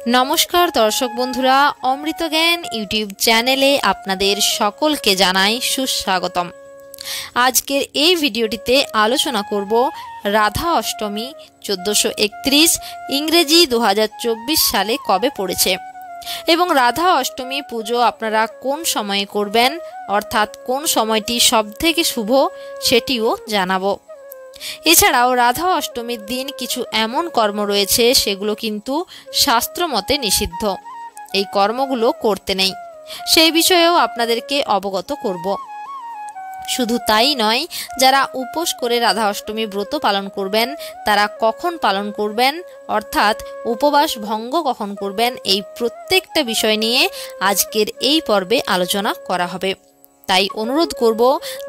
নমস্কার দর্শক বন্ধুরা, অমৃত জ্ঞান ইউটিউব চ্যানেলে আপনাদের সকলকে জানাই সুস্বাগতম। আজকের এই ভিডিওটিতে আলোচনা করব রাধা অষ্টমী 1431 ইংরেজি 2024 সালে কবে পড়েছে এবং রাধা অষ্টমী পুজো আপনারা কোন সময়ে করবেন, অর্থাৎ কোন সময়টি সবথেকে শুভ সেটিও জানাবো। এছাড়াও রাধা অষ্টমীর দিন কিছু এমন কর্ম রয়েছে সেগুলো কিন্তু শাস্ত্রমতে নিষিদ্ধ, এই কর্মগুলো করতে নেই, সেই বিষয়েও আপনাদেরকে অবগত করব। শুধু তাই নয়, যারা উপোস করে রাধা অষ্টমী ব্রত পালন করবেন তারা কখন পালন করবেন, অর্থাৎ উপবাস ভঙ্গ কখন করবেন, এই প্রত্যেকটা বিষয় নিয়ে আজকের এই পর্বে আলোচনা করা হবে। তাই অনুরোধ করব,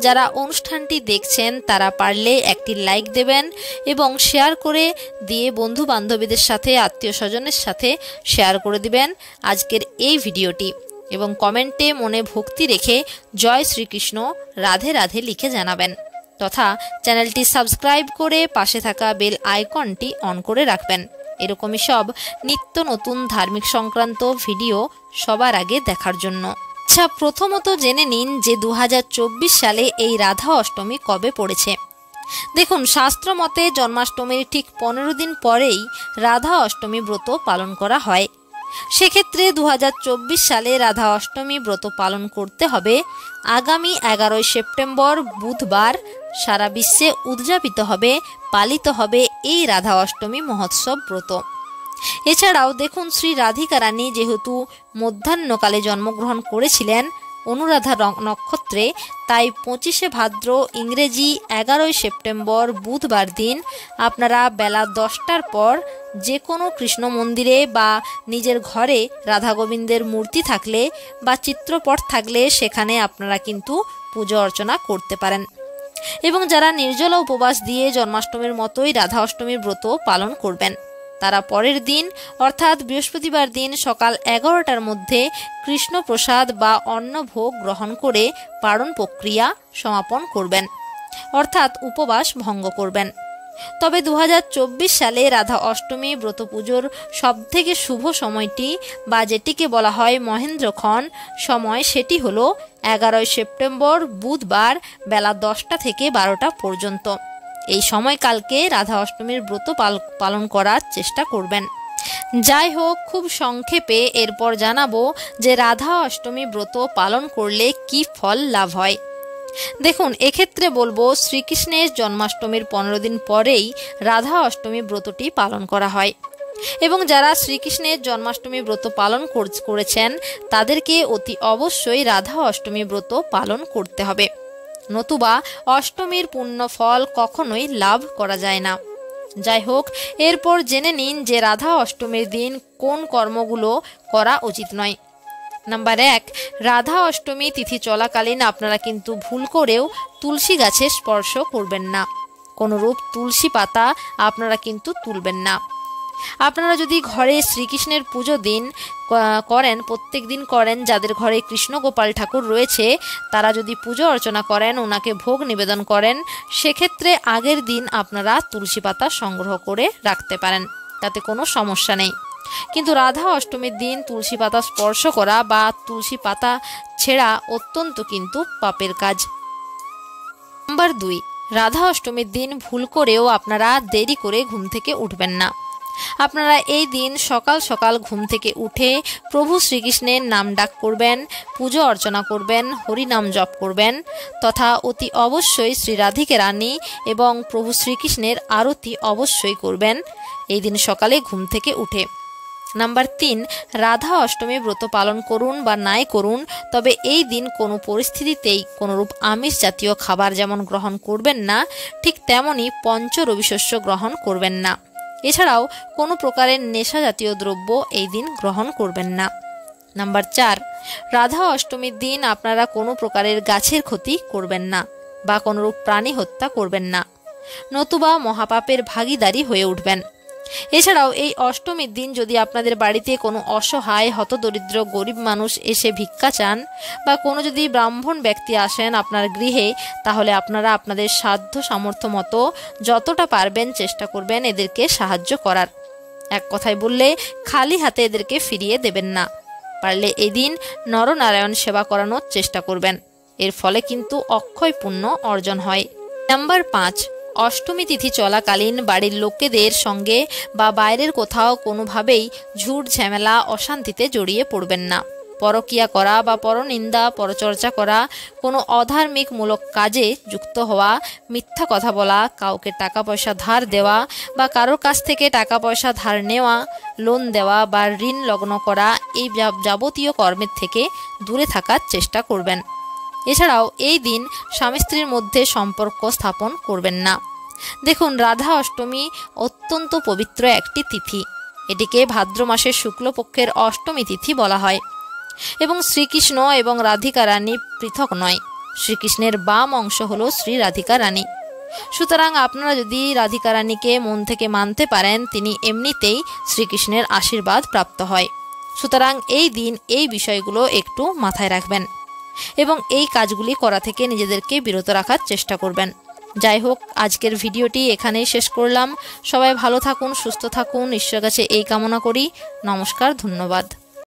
যারা অনুষ্ঠানটি দেখছেন তারা পারলে একটি লাইক দেবেন এবং শেয়ার করে দিয়ে বন্ধু বান্ধবীদের সাথে, আত্মীয় স্বজনের সাথে শেয়ার করে দিবেন আজকের এই ভিডিওটি এবং কমেন্টে মনে ভক্তি রেখে জয় শ্রীকৃষ্ণ, রাধে রাধে লিখে জানাবেন, তথা চ্যানেলটি সাবস্ক্রাইব করে পাশে থাকা বেল আইকনটি অন করে রাখবেন এরকমই সব নিত্য নতুন ধার্মিক সংক্রান্ত ভিডিও সবার আগে দেখার জন্য। আচ্ছা, প্রথমত জেনে নিন যে 2024 সালে এই রাধা অষ্টমী কবে পড়েছে। দেখুন, শাস্ত্র মতে জন্মাষ্টমীর ঠিক 15 দিন পরেই রাধা অষ্টমী ব্রত পালন করা হয়। সেক্ষেত্রে 2024 সালে রাধা অষ্টমী ব্রত পালন করতে হবে আগামী 11 সেপ্টেম্বর বুধবার। সারা বিশ্বে উদযাপিত হবে, পালিত হবে এই রাধা অষ্টমী মহোৎসব ব্রত। এছাড়াও দেখুন, শ্রী রাধিকা রানী যেহেতু মধ্যাহ্নকালে জন্মগ্রহণ করেছিলেন অনুরাধা নক্ষত্রে, তাই 25শে ভাদ্র ইংরেজি 11 সেপ্টেম্বর বুধবার দিন আপনারা বেলা 10টার পর যে কোনো কৃষ্ণ মন্দিরে বা নিজের ঘরে রাধা গোবিন্দের মূর্তি থাকলে বা চিত্রপট থাকলে সেখানে আপনারা কিন্তু পুজো অর্চনা করতে পারেন। এবং যারা নির্জলা উপবাস দিয়ে জন্মাষ্টমীর মতোই রাধা অষ্টমীর ব্রত পালন করবেন তারা পরের দিন অর্থাৎ বৃহস্পতিবার দিন সকাল 11টার মধ্যে কৃষ্ণ প্রসাদ বা অন্নভোগ গ্রহণ করে পারণ প্রক্রিয়া সমাপন করবেন, অর্থাৎ উপবাস ভঙ্গ করবেন। তবে 2024 সালে রাধা অষ্টমী ব্রত পুজোর সবথেকে শুভ সময়টি বা যেটিকে বলা হয় মহেন্দ্রক্ষণ সময়, সেটি হলো 11 সেপ্টেম্বর বুধবার বেলা 10টা থেকে 12টা পর্যন্ত। এই সময়কালকে রাধা অষ্টমীর ব্রত পালন করার চেষ্টা করবেন। যাই হোক, খুব সংক্ষেপে এরপর জানাবো যে রাধা অষ্টমী ব্রত পালন করলে কি ফল লাভ হয়। দেখুন, এক্ষেত্রে বলবো শ্রীকৃষ্ণের জন্মাষ্টমীর 15 দিন পরেই রাধা অষ্টমী ব্রতটি পালন করা হয় এবং যারা শ্রীকৃষ্ণের জন্মাষ্টমী ব্রত পালন করেছেন তাদেরকে অতি অবশ্যই রাধা অষ্টমী ব্রত পালন করতে হবে, নতুবা অষ্টমীর পুণ্য ফল কখনোই লাভ করা যায় না। যাই হোক, এরপর জেনে নিন যে রাধা অষ্টমীর দিন কোন কর্মগুলো করা উচিত নয়। নাম্বার 1, রাধা অষ্টমী তিথি চলাকালীন আপনারা কিন্তু ভুল করেও তুলসী গাছে স্পর্শ করবেন না, কোনোরূপ তুলসী পাতা আপনারা কিন্তু তুলবেন না। আপনারা যদি ঘরে শ্রীকৃষ্ণের পুজো দিন করেন, প্রত্যেক দিন করেন, যাদের ঘরে কৃষ্ণ গোপাল ঠাকুর রয়েছে তারা যদি পুজো অর্চনা করেন, ওনাকে ভোগ নিবেদন করেন, সেক্ষেত্রে আগের দিন আপনারা তুলসী পাতা সংগ্রহ করে রাখতে পারেন, তাতে কোনো সমস্যা নেই। কিন্তু রাধা অষ্টমীর দিন তুলসী পাতা স্পর্শ করা বা তুলসী পাতা ছেঁড়া অত্যন্ত কিন্তু পাপের কাজ। নাম্বার 2, রাধা অষ্টমীর দিন ভুল করেও আপনারা দেরি করে ঘুম থেকে উঠবেন না। আপনারা এই দিন সকাল সকাল ঘুম থেকে উঠে প্রভু শ্রীকৃষ্ণের নাম ডাক করবেন, পুজো অর্চনা করবেন, হরিনাম জপ করবেন, তথা অতি অবশ্যই শ্রী রাধিকা রানী এবং প্রভু শ্রীকৃষ্ণের আরতি অবশ্যই করবেন এই দিন সকালে ঘুম থেকে উঠে। নাম্বার 3, রাধা অষ্টমী ব্রত পালন করুন বা নাই করুন, তবে এই দিন কোনো পরিস্থিতিতেই কোনোরূপ আমিষ জাতীয় খাবার যেমন গ্রহণ করবেন না, ঠিক তেমনই পঞ্চ রবিশস্য গ্রহণ করবেন না। এছাড়াও কোনো প্রকারের নেশা জাতীয় দ্রব্য এই দিন গ্রহণ করবেন না। নাম্বার 4, রাধা অষ্টমীর দিন আপনারা কোনো প্রকারের গাছের ক্ষতি করবেন না বা কোনোরূপ প্রাণী হত্যা করবেন না, নতুবা মহাপাপের ভাগীদারি হয়ে উঠবেন। এছাড়াও এই অষ্টমীর দিন যদি আপনাদের বাড়িতে কোনো অসহায় হতদরিদ্র গরিব মানুষ এসে ভিক্ষা চান বা কোনো যদি ব্রাহ্মণ ব্যক্তি আসেন আপনার গৃহে, তাহলে আপনারা আপনাদের সাধ্য সামর্থ্য মতো যতটা পারবেন চেষ্টা করবেন এদেরকে সাহায্য করার। এক কথায় বললে খালি হাতে এদেরকে ফিরিয়ে দেবেন না। পারলে এদিন নরনারায়ণ সেবা করানোর চেষ্টা করবেন, এর ফলে কিন্তু অক্ষয় পুণ্য অর্জন হয়। নাম্বার 5, অষ্টমী তিথি চলাকালীন বাড়ির লোকেদের সঙ্গে বা বাইরের কোথাও কোনোভাবেই ঝুট ঝামেলা অশান্তিতে জড়িয়ে পড়বেন না। পরকীয়া করা বা পরনিন্দা পরচর্চা করা, কোনো অধার্মিকমূলক কাজে যুক্ত হওয়া, মিথ্যা কথা বলা, কাউকে টাকা পয়সা ধার দেওয়া বা কারোর কাছ থেকে টাকা পয়সা ধার নেওয়া, লোন দেওয়া বা ঋণ লগ্ন করা, এই যাবতীয় কর্মের থেকে দূরে থাকার চেষ্টা করবেন। এছাড়াও এই দিন স্বামী স্ত্রীর মধ্যে সম্পর্ক স্থাপন করবেন না। দেখুন, রাধা অষ্টমী অত্যন্ত পবিত্র একটি তিথি। এটিকে ভাদ্র মাসের শুক্লপক্ষের অষ্টমী তিথি বলা হয় এবং শ্রীকৃষ্ণ এবং রাধিকা রানী পৃথক নয়। শ্রীকৃষ্ণের বাম অংশ হলো শ্রী রাধিকা রানী। সুতরাং আপনারা যদি রাধিকা রানীকে মন থেকে মানতে পারেন, তিনি এমনিতেই শ্রীকৃষ্ণের আশীর্বাদ প্রাপ্ত হয়। সুতরাং এই দিন এই বিষয়গুলো একটু মাথায় রাখবেন এবং এই কাজগুলি করা থেকে নিজেদেরকে বিরত রাখার চেষ্টা করবেন। যাই হোক, আজকের ভিডিওটি এখানেই শেষ করলাম। সবাই ভালো থাকুন, সুস্থ থাকুন, ঈশ্বরের কাছে এই কামনা করি। নমস্কার, ধন্যবাদ।